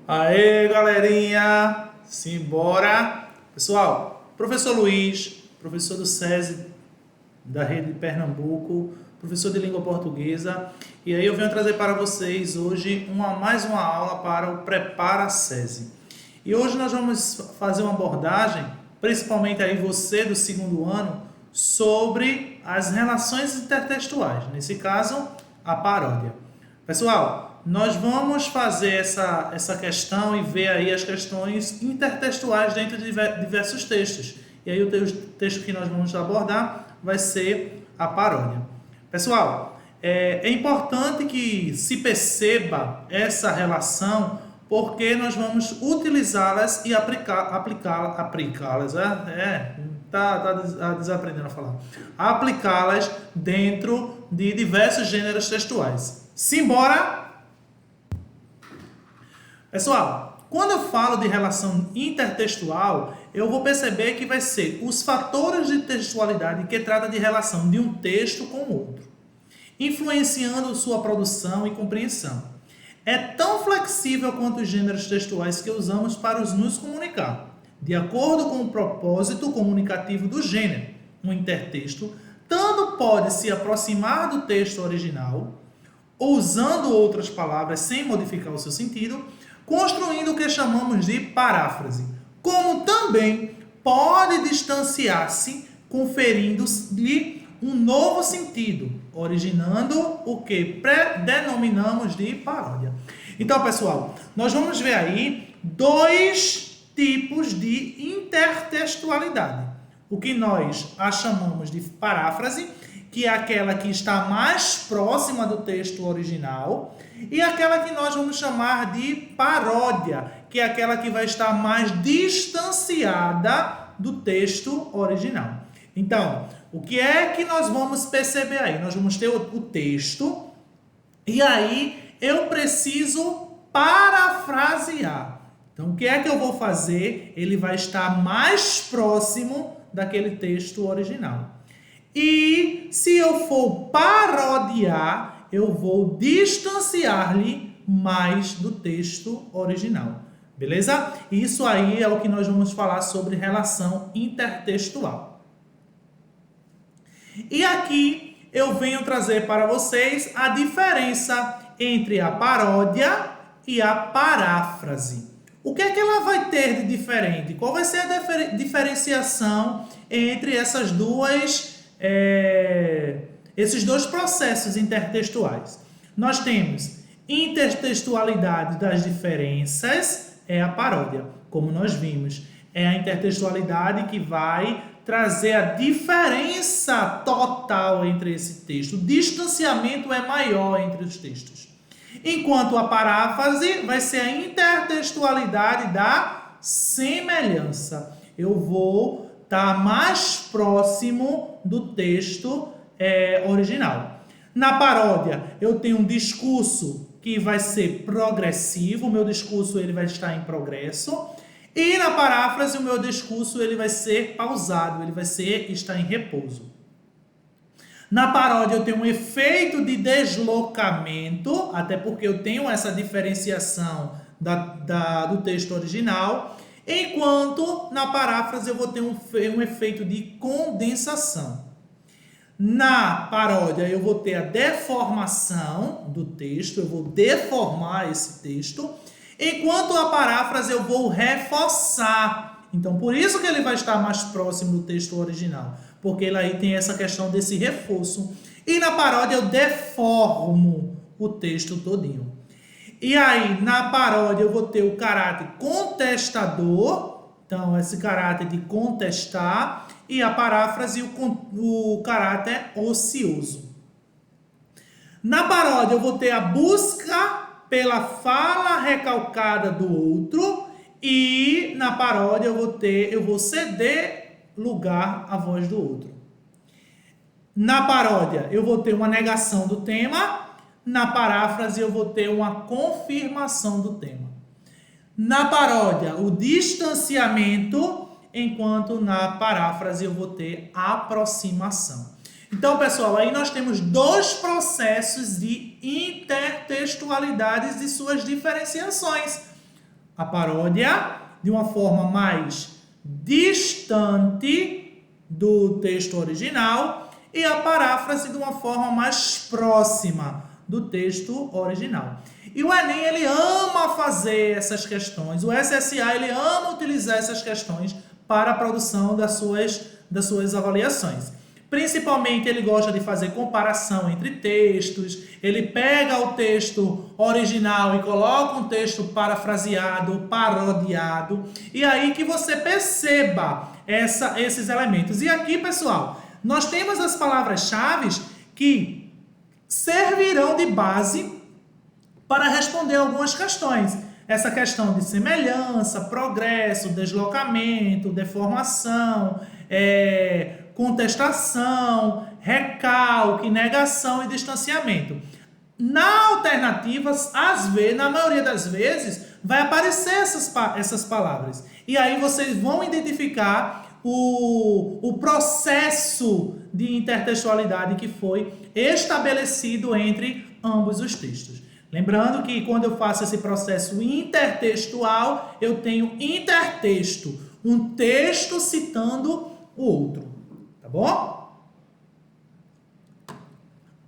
Aê, galerinha! Simbora! Pessoal, professor Luiz, professor do SESI da Rede de Pernambuco, professor de língua portuguesa, e aí eu venho trazer para vocês hoje mais uma aula para o Prepara SESI. E hoje nós vamos fazer uma abordagem, principalmente aí você do segundo ano, sobre as relações intertextuais, nesse caso, a paródia. Pessoal, nós vamos fazer essa questão e ver aí as questões intertextuais dentro de diversos textos. E aí o texto que nós vamos abordar vai ser a paródia. Pessoal, é importante que se perceba essa relação porque nós vamos utilizá-las e aplicá-las, tá desaprendendo a falar. Aplicá-las dentro de diversos gêneros textuais. Simbora! Pessoal, quando eu falo de relação intertextual, eu vou perceber que vai ser os fatores de textualidade que trata de relação de um texto com o outro, influenciando sua produção e compreensão. É tão flexível quanto os gêneros textuais que usamos para nos comunicar, de acordo com o propósito comunicativo do gênero. Um intertexto tanto pode se aproximar do texto original, usando outras palavras sem modificar o seu sentido, construindo o que chamamos de paráfrase, como também pode distanciar-se, conferindo-lhe um novo sentido, originando o que denominamos de paródia. Então, pessoal, nós vamos ver aí dois tipos de intertextualidade. O que nós chamamos de paráfrase, que é aquela que está mais próxima do texto original, e aquela que nós vamos chamar de paródia, que é aquela que vai estar mais distanciada do texto original. Então, o que é que nós vamos perceber aí? Nós vamos ter o texto, e aí eu preciso parafrasear. Então, o que é que eu vou fazer? Ele vai estar mais próximo daquele texto original. E se eu for parodiar, eu vou distanciar-lhe mais do texto original. Beleza? Isso aí é o que nós vamos falar sobre relação intertextual. E aqui eu venho trazer para vocês a diferença entre a paródia e a paráfrase. O que é que ela vai ter de diferente? Qual vai ser a diferenciação entre esses dois processos intertextuais? Nós temos intertextualidade das diferenças, é a paródia, como nós vimos. É a intertextualidade que vai trazer a diferença total entre esse texto. O distanciamento é maior entre os textos. Enquanto a paráfrase vai ser a intertextualidade da semelhança. Eu vou estar mais próximo do texto original. Na paródia, eu tenho um discurso que vai ser progressivo, o meu discurso ele vai estar em progresso. E na paráfrase, o meu discurso ele vai ser pausado, ele vai estar em repouso. Na paródia, eu tenho um efeito de deslocamento, até porque eu tenho essa diferenciação do texto original, enquanto na paráfrase eu vou ter um efeito de condensação. Na paródia, eu vou ter a deformação do texto, eu vou deformar esse texto, enquanto a paráfrase eu vou reforçar. Então, por isso que ele vai estar mais próximo do texto original, porque ele aí tem essa questão desse reforço. E na paródia eu deformo o texto todinho. E aí, na paródia eu vou ter o caráter contestador, então esse caráter de contestar, e a paráfrase o caráter ocioso. Na paródia eu vou ter a busca pela fala recalcada do outro, e na paródia eu vou ceder lugar à voz do outro. Na paródia eu vou ter uma negação do tema, na paráfrase eu vou ter uma confirmação do tema. Na paródia, o distanciamento, enquanto na paráfrase eu vou ter aproximação. Então, pessoal, aí nós temos dois processos de intertextualidades e suas diferenciações. a paródia de uma forma mais distante do texto original e a paráfrase de uma forma mais próxima do texto original. E o Enem, ele ama fazer essas questões, o SSA, ele ama utilizar essas questões para a produção das suas avaliações. Principalmente, ele gosta de fazer comparação entre textos, ele pega o texto original e coloca um texto parafraseado, parodiado, e aí que você perceba esses elementos. E aqui, pessoal, nós temos as palavras-chave que servirão de base para responder algumas questões. Essa questão de semelhança, progresso, deslocamento, deformação, contestação, recalque, negação e distanciamento. Na alternativa, na maioria das vezes, vai aparecer essas palavras. E aí vocês vão identificar o processo de intertextualidade que foi estabelecido entre ambos os textos. Lembrando que quando eu faço esse processo intertextual, eu tenho intertexto, um texto citando o outro, tá bom?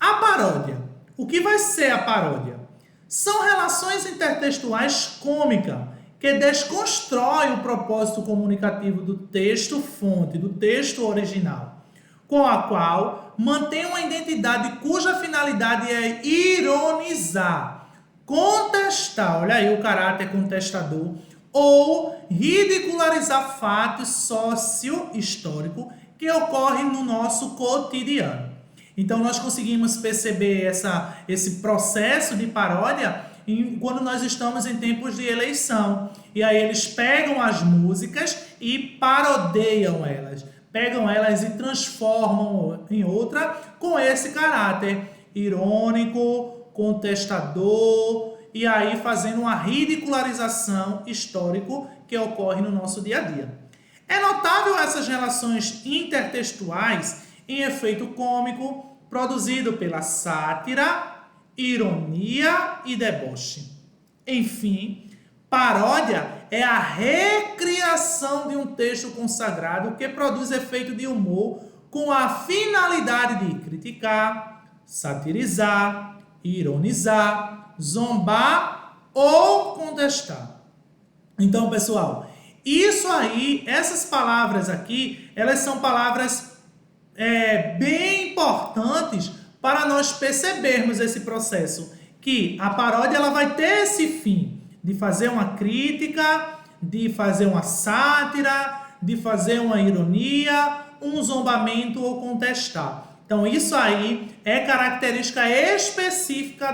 A paródia. O que vai ser a paródia? São relações intertextuais cômicas que desconstrói o propósito comunicativo do texto-fonte, do texto original, com a qual mantém uma identidade cuja finalidade é ironizar, contestar, olha aí o caráter contestador, ou ridicularizar fatos socio-históricos que ocorrem no nosso cotidiano. Então, nós conseguimos perceber esse processo de paródia quando nós estamos em tempos de eleição. E aí eles pegam as músicas e parodeiam elas. Pegam elas e transformam em outra com esse caráter irônico, contestador, e aí fazendo uma ridicularização histórico que ocorre no nosso dia a dia. É notável essas relações intertextuais em efeito cômico, produzido pela sátira, ironia e deboche. Enfim, paródia é a recriação de um texto consagrado que produz efeito de humor com a finalidade de criticar, satirizar, ironizar, zombar ou contestar. Então, pessoal, isso aí, essas palavras aqui, elas são palavras bem importantes para nós percebermos esse processo, que a paródia ela vai ter esse fim de fazer uma crítica, de fazer uma sátira, de fazer uma ironia, um zombamento ou contestar. Então isso aí é característica específica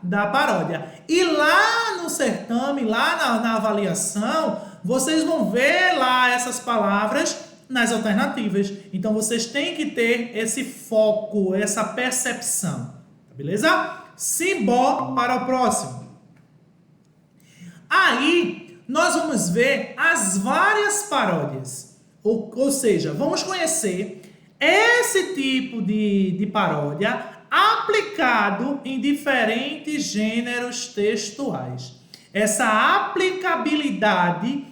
da paródia. E lá no certame, lá na avaliação, vocês vão ver lá essas palavras nas alternativas. Então, vocês têm que ter esse foco, essa percepção. Tá beleza? Simbora para o próximo. Aí, nós vamos ver as várias paródias. Ou seja, vamos conhecer esse tipo de paródia aplicado em diferentes gêneros textuais. Essa aplicabilidade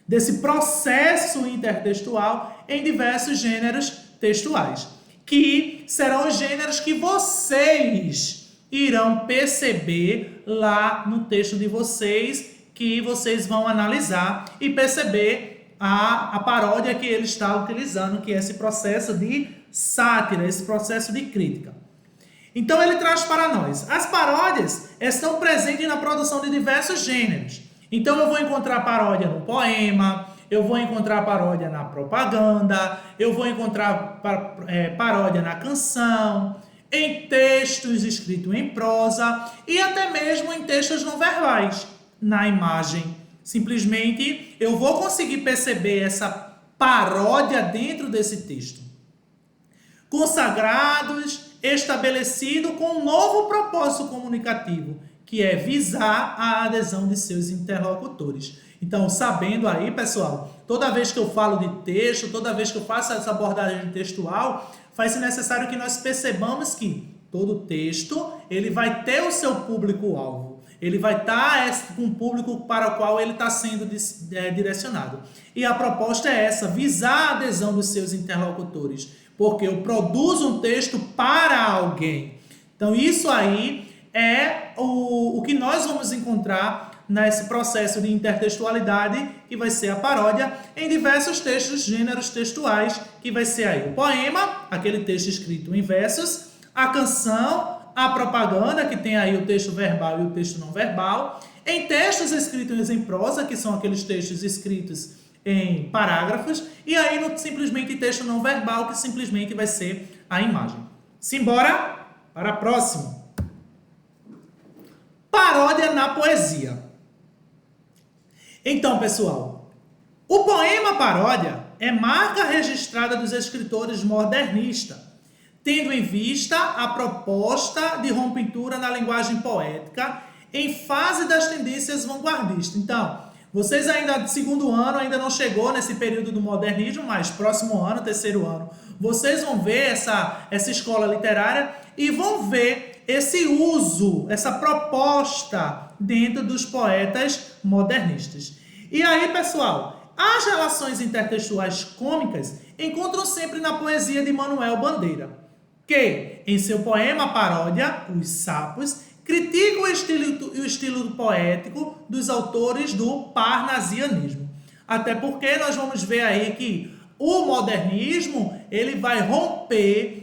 desse processo intertextual em diversos gêneros textuais, que serão os gêneros que vocês irão perceber lá no texto de vocês, que vocês vão analisar e perceber a paródia que ele está utilizando, que é esse processo de sátira, esse processo de crítica. Então ele traz para nós, as paródias estão presentes na produção de diversos gêneros. Então eu vou encontrar paródia no poema, eu vou encontrar paródia na propaganda, eu vou encontrar paródia na canção, em textos escritos em prosa e até mesmo em textos não verbais, na imagem. Simplesmente eu vou conseguir perceber essa paródia dentro desse texto. Consagrados, estabelecido com um novo propósito comunicativo, que é visar a adesão de seus interlocutores. Então, sabendo aí, pessoal, toda vez que eu falo de texto, toda vez que eu faço essa abordagem textual, faz-se necessário que nós percebamos que todo texto ele vai ter o seu público-alvo. Ele vai estar com o público para o qual ele está sendo direcionado. E a proposta é essa, visar a adesão dos seus interlocutores, porque eu produzo um texto para alguém. Então, isso aí é o que nós vamos encontrar nesse processo de intertextualidade, que vai ser a paródia, em diversos textos, gêneros textuais, que vai ser aí o poema, aquele texto escrito em versos, a canção, a propaganda, que tem aí o texto verbal e o texto não verbal, em textos escritos em prosa, que são aqueles textos escritos em parágrafos, e aí no simplesmente texto não verbal, que simplesmente vai ser a imagem. Simbora para a próxima. Paródia na poesia. Então, pessoal, o poema paródia é marca registrada dos escritores modernistas, tendo em vista a proposta de rompitura na linguagem poética em fase das tendências vanguardistas. Então, vocês ainda de segundo ano, ainda não chegou nesse período do modernismo, mas próximo ano, terceiro ano, vocês vão ver essa escola literária e vão ver esse uso, essa proposta dentro dos poetas modernistas. E aí, pessoal, as relações intertextuais cômicas encontram sempre na poesia de Manuel Bandeira, que, em seu poema paródia, Os Sapos, critica o estilo poético dos autores do parnasianismo. Até porque nós vamos ver aí que o modernismo ele vai romper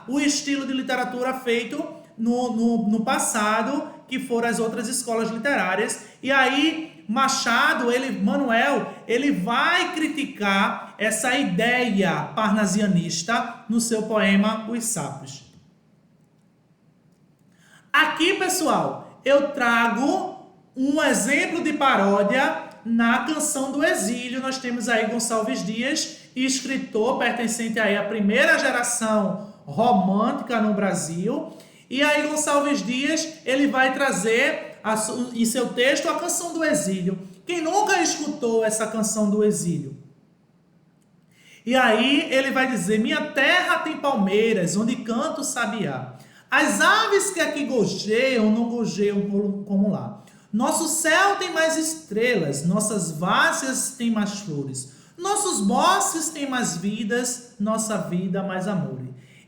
o estilo de literatura feito no passado, que foram as outras escolas literárias. E aí Manuel, ele vai criticar essa ideia parnasianista no seu poema Os Sapos. Aqui, pessoal, eu trago um exemplo de paródia na Canção do Exílio. Nós temos aí Gonçalves Dias, escritor pertencente aí à primeira geração romântica no Brasil. E aí Gonçalves Dias, ele vai trazer em seu texto a Canção do Exílio. Quem nunca escutou essa Canção do Exílio? E aí ele vai dizer: minha terra tem palmeiras, onde canta o sabiá. As aves que aqui gojeiam, não gojeiam como lá. Nosso céu tem mais estrelas, nossas várzeas têm mais flores. Nossos bosques têm mais vidas, nossa vida mais amor.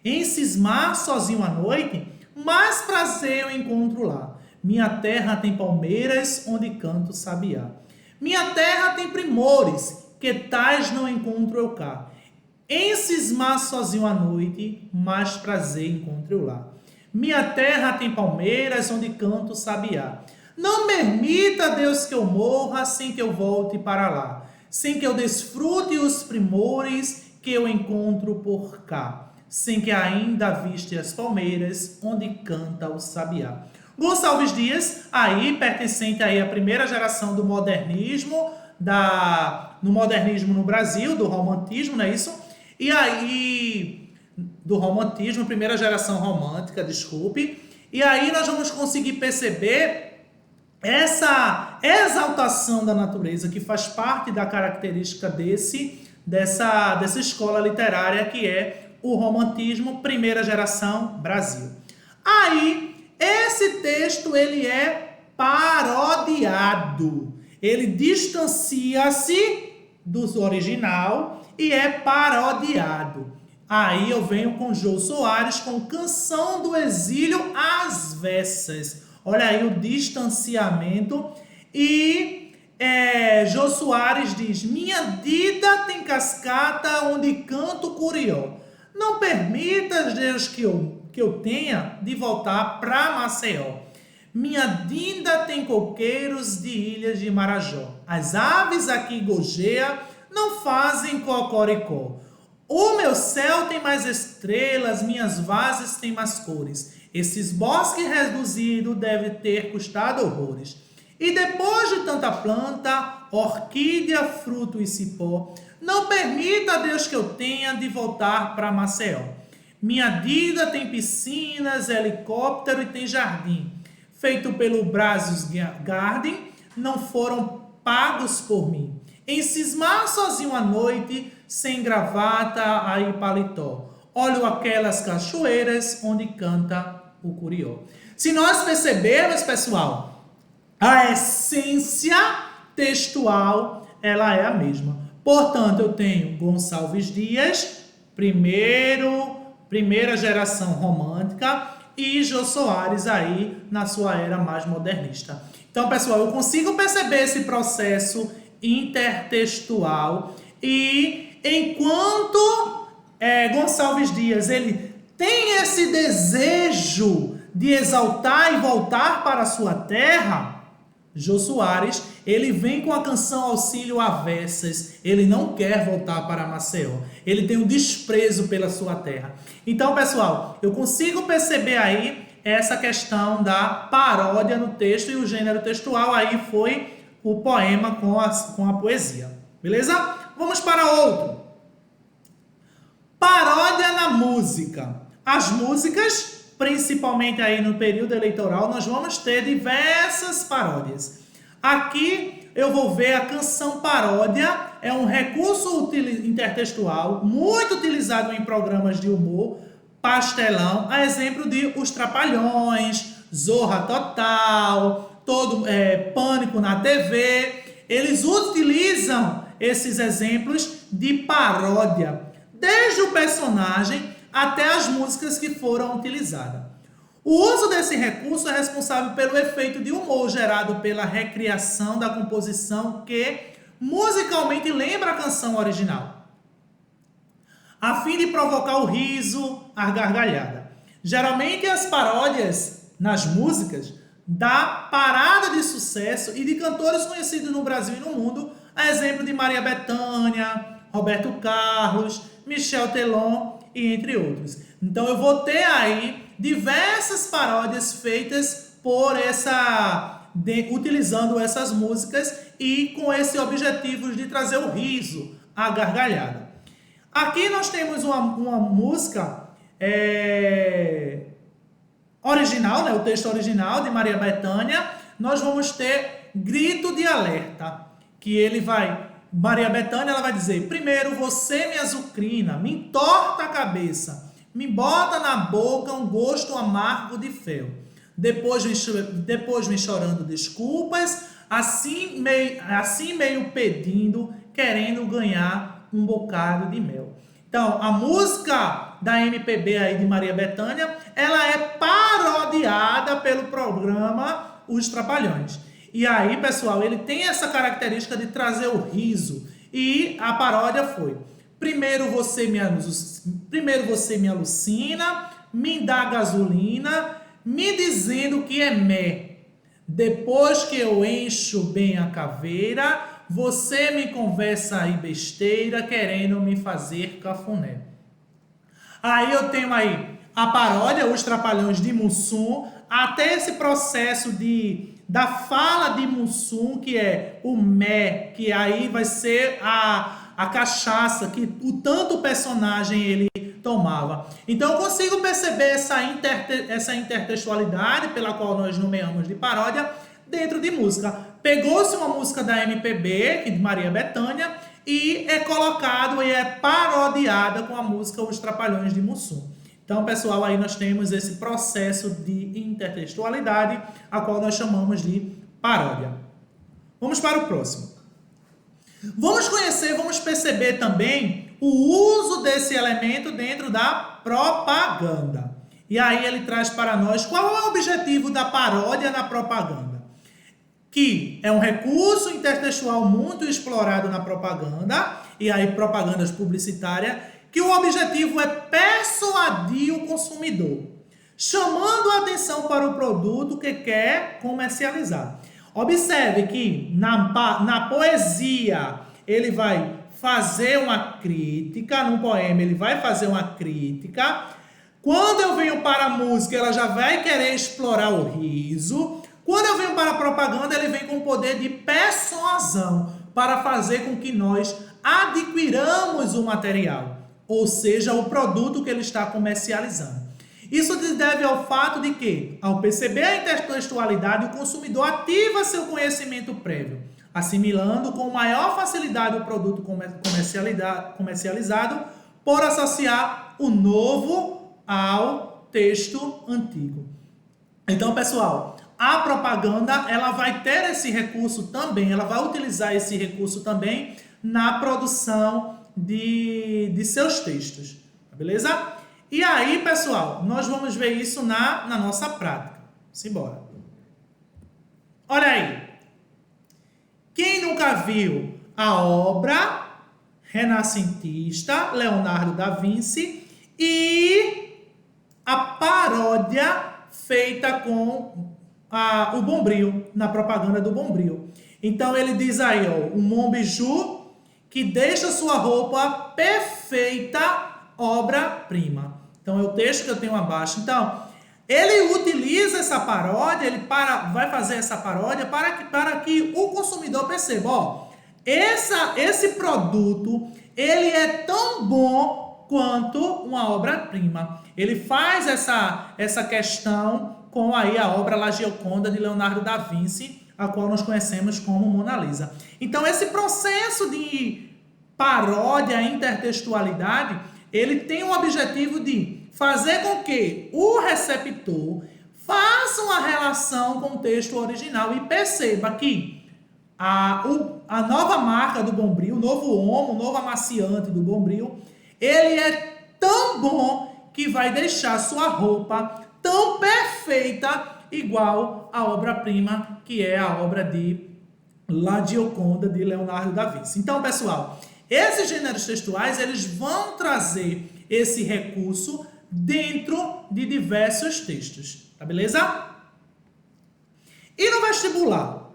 Em cismar sozinho à noite, mais prazer eu encontro lá. Minha terra tem palmeiras, onde canto sabiá. Minha terra tem primores, que tais não encontro eu cá. Em cismar sozinho à noite, mais prazer encontro eu lá. Minha terra tem palmeiras, onde canto sabiá. Não permita, Deus, que eu morra sem que eu volte para lá, sem que eu desfrute os primores que eu encontro por cá, sem que ainda viste as palmeiras, onde canta o sabiá. Gonçalves Dias, aí pertencente aí à primeira geração do modernismo, no modernismo no Brasil, do romantismo, não é isso? E aí, do romantismo, primeira geração romântica, desculpe. E aí nós vamos conseguir perceber essa exaltação da natureza que faz parte da característica dessa escola literária que é o romantismo, primeira geração, Brasil. Aí, esse texto ele é parodiado. Ele distancia-se do original e é parodiado. Aí eu venho com Jô Soares com Canção do Exílio às Versas. Olha aí o distanciamento. E Jô Soares diz: minha dida tem cascata onde canto curió. Não permita, Deus, que eu tenha de voltar para Maceió. Minha dida tem coqueiros de ilhas de Marajó. As aves aqui gojeia não fazem cocoricó. O meu céu tem mais estrelas, minhas vases têm mais cores. Esses bosques reduzidos devem ter custado horrores. E depois de tanta planta, orquídea, fruto e cipó, não permita, Deus, que eu tenha de voltar para Maceió. Minha dida tem piscinas, helicóptero e tem jardim. Feito pelo Brazos Garden, não foram pagos por mim. Em cismar sozinho à noite, sem gravata, aí paletó. Olho aquelas cachoeiras onde canta o curió. Se nós percebermos, pessoal, a essência textual, ela é a mesma. Portanto, eu tenho Gonçalves Dias, primeira geração romântica, e Jô Soares aí na sua era mais modernista. Então, pessoal, eu consigo perceber esse processo intertextual e enquanto Gonçalves Dias ele tem esse desejo de exaltar e voltar para a sua terra, Jô Soares, ele vem com a canção Auxílio Avessas, ele não quer voltar para Maceió, ele tem um desprezo pela sua terra. Então, pessoal, eu consigo perceber aí essa questão da paródia no texto e o gênero textual aí foi o poema com a poesia, beleza? Vamos para outro. Paródia na música. As músicas, principalmente aí no período eleitoral, nós vamos ter diversas paródias. Aqui eu vou ver a canção paródia, é um recurso intertextual muito utilizado em programas de humor, pastelão, a exemplo de Os Trapalhões, Zorra Total, Pânico na TV. Eles utilizam esses exemplos de paródia, desde o personagem até as músicas que foram utilizadas. O uso desse recurso é responsável pelo efeito de humor gerado pela recriação da composição que musicalmente lembra a canção original, a fim de provocar o riso, a gargalhada. Geralmente as paródias nas músicas da parada de sucesso e de cantores conhecidos no Brasil e no mundo, a exemplo de Maria Bethânia, Roberto Carlos, Michel Teló e entre outros. Então eu vou ter aí diversas paródias feitas por utilizando essas músicas e com esse objetivo de trazer o riso, a gargalhada. Aqui nós temos uma música original, né, o texto original de Maria Bethânia. Nós vamos ter Grito de Alerta, que ele vai... Maria Bethânia ela vai dizer: primeiro você me azucrina, me entorta a cabeça, me bota na boca um gosto amargo de fel. Depois me chorando desculpas, assim meio pedindo, querendo ganhar um bocado de mel. Então, a música da MPB aí de Maria Bethânia, ela é parodiada pelo programa Os Trapalhões. E aí, pessoal, ele tem essa característica de trazer o riso. E a paródia foi: primeiro você me alucina, me dá gasolina, me dizendo que é mé. Depois que eu encho bem a caveira, você me conversa aí besteira, querendo me fazer cafuné. Aí eu tenho aí a paródia, Os Trapalhões de Mussum, até esse processo da fala de Mussum, que é o mé, que aí vai ser a cachaça, que tanto personagem ele tomava. Então eu consigo perceber essa intertextualidade pela qual nós nomeamos de paródia dentro de música. Pegou-se uma música da MPB, que de Maria Bethânia, e é colocado e é parodiada com a música Os Trapalhões de Mussum. Então, pessoal, aí nós temos esse processo de intertextualidade, a qual nós chamamos de paródia. Vamos para o próximo. Vamos perceber também o uso desse elemento dentro da propaganda. E aí ele traz para nós qual é o objetivo da paródia na propaganda. Que é um recurso intertextual muito explorado na propaganda, e aí propagandas publicitárias, que o objetivo é persuadir o consumidor, chamando a atenção para o produto que quer comercializar. Observe que na poesia ele vai fazer uma crítica, no poema ele vai fazer uma crítica. Quando eu venho para a música, ela já vai querer explorar o riso. Quando eu venho para a propaganda, ele vem com o poder de persuasão para fazer com que nós adquiramos o material, ou seja, o produto que ele está comercializando. Isso se deve ao fato de que, ao perceber a intertextualidade, o consumidor ativa seu conhecimento prévio, assimilando com maior facilidade o produto comercializado por associar o novo ao texto antigo. Então, pessoal, a propaganda, ela vai ter esse recurso também, ela vai utilizar esse recurso também na produção de seus textos, beleza? E aí, pessoal, nós vamos ver isso na nossa prática. Simbora. Olha aí. Quem nunca viu a obra renascentista, Leonardo da Vinci, e a paródia feita com o Bombril, na propaganda do Bombril. Então ele diz aí, ó, um Monbiju que deixa sua roupa perfeita, obra-prima. Então é o texto que eu tenho abaixo. Então, ele utiliza essa paródia, vai fazer essa paródia para que o consumidor perceba, ó, esse produto, ele é tão bom quanto uma obra-prima. Ele faz essa questão com aí a obra La Gioconda de Leonardo da Vinci, a qual nós conhecemos como Mona Lisa. Então, esse processo de paródia, intertextualidade, ele tem o objetivo de fazer com que o receptor faça uma relação com o texto original e perceba que a nova marca do Bombril, o novo homo, o novo amaciante do Bombril, ele é tão bom que vai deixar sua roupa tão perfeita, igual à obra-prima, que é a obra de La Gioconda, de Leonardo da Vinci. Então, pessoal, esses gêneros textuais, eles vão trazer esse recurso dentro de diversos textos, tá beleza? E no vestibular?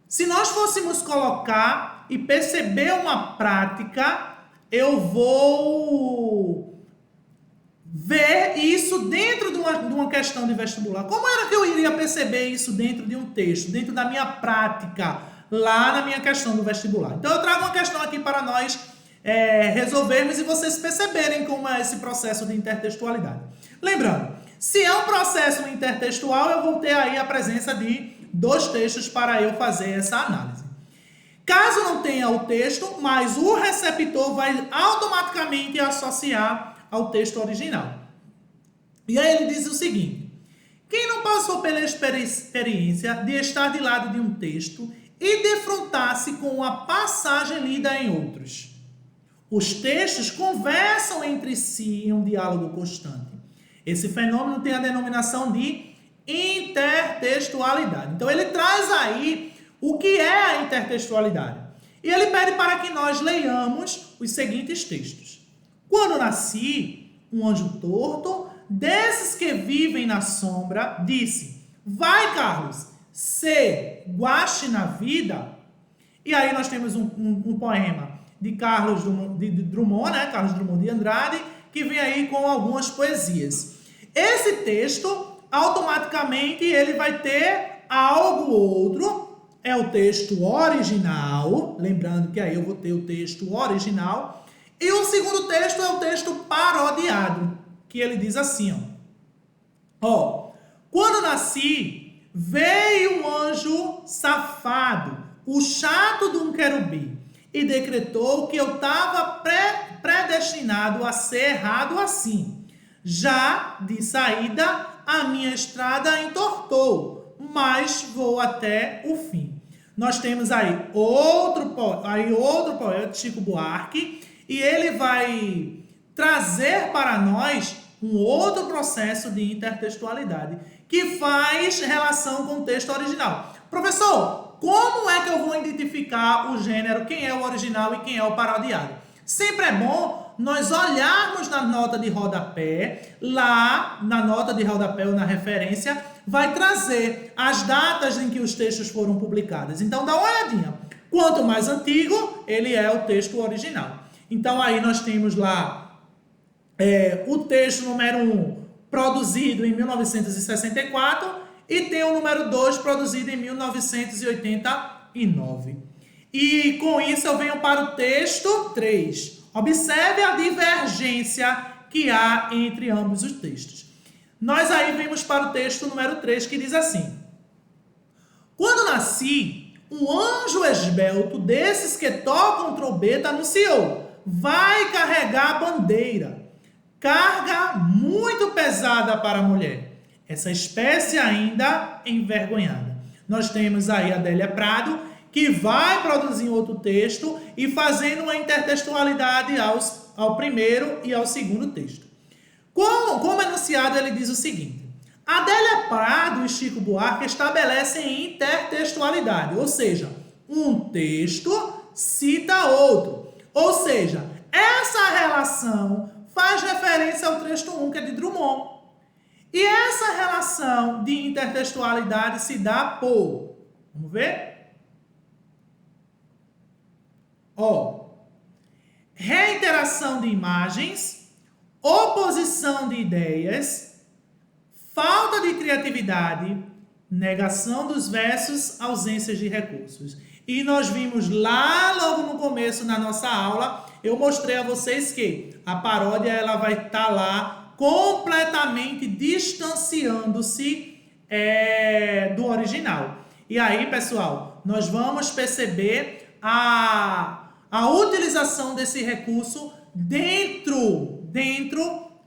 Se nós fôssemos colocar e perceber uma prática, eu vou ver isso dentro de uma questão de vestibular. Como era que eu iria perceber isso dentro de um texto, dentro da minha prática, lá na minha questão do vestibular? Então eu trago uma questão aqui para nós resolvermos e vocês perceberem como é esse processo de intertextualidade. Lembrando, se é um processo intertextual, eu vou ter aí a presença de 2 textos para eu fazer essa análise. Caso não tenha o texto, mas o receptor vai automaticamente associar ao texto original. E aí ele diz o seguinte: quem não passou pela experiência de estar de lado de um texto e defrontar-se com a passagem lida em outros? Os textos conversam entre si em um diálogo constante. Esse fenômeno tem a denominação de intertextualidade. Então ele traz aí o que é a intertextualidade. E ele pede para que nós leiamos os seguintes textos. Quando nasci, um anjo torto, desses que vivem na sombra, disse: vai, Carlos, se guache na vida. E aí nós temos um poema de Carlos Drummond, né? Carlos Drummond de Andrade, que vem aí com algumas poesias. Esse texto, automaticamente, ele vai ter algo outro, é o texto original, lembrando que aí eu vou ter o texto original, e o segundo texto é o texto parodiado, que ele diz assim, ó, quando nasci, veio um anjo safado, o chato de um querubim, e decretou que eu estava predestinado a ser errado assim. Já de saída, a minha estrada entortou, mas vou até o fim. Nós temos aí outro poeta, Chico Buarque, e ele vai trazer para nós um outro processo de intertextualidade, que faz relação com o texto original. Professor, como é que eu vou identificar o gênero, quem é o original e quem é o parodiado? Sempre é bom nós olharmos na nota de rodapé, lá na nota de rodapé ou na referência, vai trazer as datas em que os textos foram publicados. Então dá uma olhadinha. Quanto mais antigo, ele é o texto original. Então aí nós temos lá o texto número 1, produzido em 1964, e tem o número 2, produzido em 1989. E com isso eu venho para o texto 3. Observe a divergência que há entre ambos os textos. Nós aí vemos para o texto número 3, que diz assim: quando nasci, um anjo esbelto desses que tocam trombeta anunciou: vai carregar a bandeira. Carga muito pesada para a mulher. essa espécie ainda envergonhada. Nós temos aí a Adélia Prado, que vai produzir outro texto e fazendo uma intertextualidade ao primeiro e ao segundo texto. Como enunciado, ele diz o seguinte: Adélia Prado e Chico Buarque estabelecem intertextualidade, ou seja, um texto cita outro. Ou seja, essa relação faz referência ao texto 1, que é de Drummond. E essa relação de intertextualidade se dá por... Vamos ver? Reiteração de imagens, oposição de ideias, falta de criatividade, negação dos versos, ausências de recursos. E nós vimos lá logo no começo na nossa aula, eu mostrei a vocês que a paródia ela vai estar lá completamente distanciando-se do original. E aí, pessoal, nós vamos perceber a utilização desse recurso dentro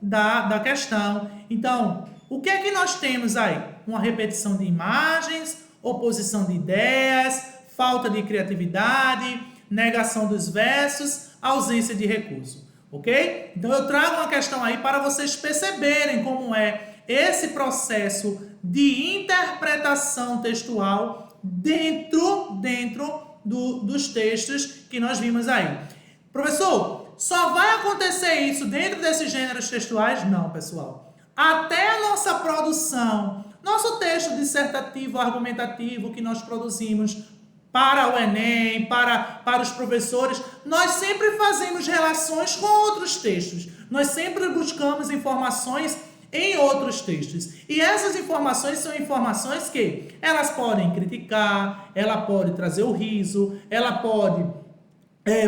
da questão. Então, o que é que nós temos aí? Uma repetição de imagens, oposição de ideias, falta de criatividade, negação dos versos, ausência de recurso, ok? Então eu trago uma questão aí para vocês perceberem como é esse processo de interpretação textual dentro dos textos que nós vimos aí. Professor, só vai acontecer isso dentro desses gêneros textuais? Não, pessoal. Até a nossa produção, nosso texto dissertativo, argumentativo que nós produzimos para o Enem, para os professores, nós sempre fazemos relações com outros textos. Nós sempre buscamos informações em outros textos. E essas informações são informações que elas podem criticar, ela pode trazer o riso, ela pode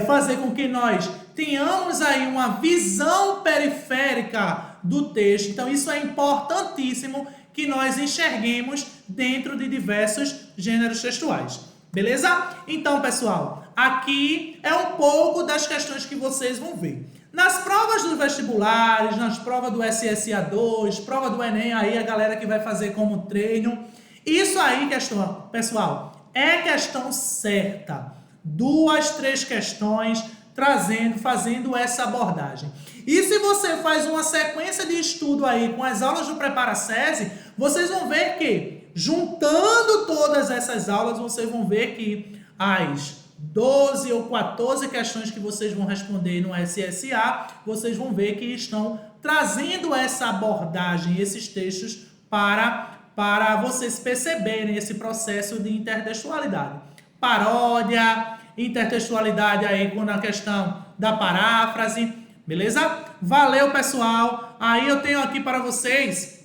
fazer com que nós tenhamos aí uma visão periférica do texto. Então isso é importantíssimo que nós enxerguemos dentro de diversos gêneros textuais. Beleza? Então, pessoal, aqui é um pouco das questões que vocês vão ver. Nas provas dos vestibulares, nas provas do SSA2, prova do Enem, aí a galera que vai fazer como treino. Isso aí, pessoal, é questão certa. 2, 3 questões fazendo essa abordagem. E se você faz uma sequência de estudo aí com as aulas do Prepara-SESI, vocês vão ver que juntando todas essas aulas, vocês vão ver que as 12 ou 14 questões que vocês vão responder no SSA, vocês vão ver que estão trazendo essa abordagem, esses textos, para vocês perceberem esse processo de intertextualidade. Paródia, intertextualidade aí na questão da paráfrase, beleza? Valeu, pessoal! Aí eu tenho aqui para vocês...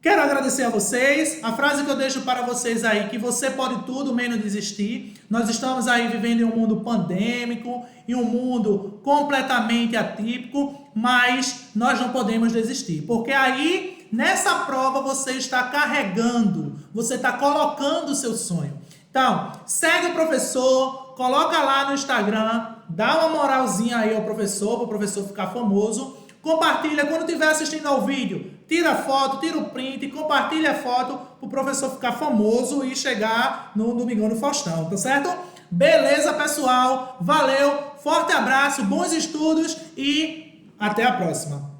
Quero agradecer a vocês, a frase que eu deixo para vocês aí, que você pode tudo menos desistir. Nós estamos aí vivendo em um mundo pandêmico, em um mundo completamente atípico, mas nós não podemos desistir, porque aí, nessa prova, você está carregando, você está colocando o seu sonho. Então, segue o professor, coloca lá no Instagram, dá uma moralzinha aí ao professor, para o professor ficar famoso. Compartilha, quando estiver assistindo ao vídeo, tira foto, tira o print, compartilha a foto para o professor ficar famoso e chegar no Domingão do Faustão, tá certo? Beleza, pessoal? Valeu, forte abraço, bons estudos e até a próxima.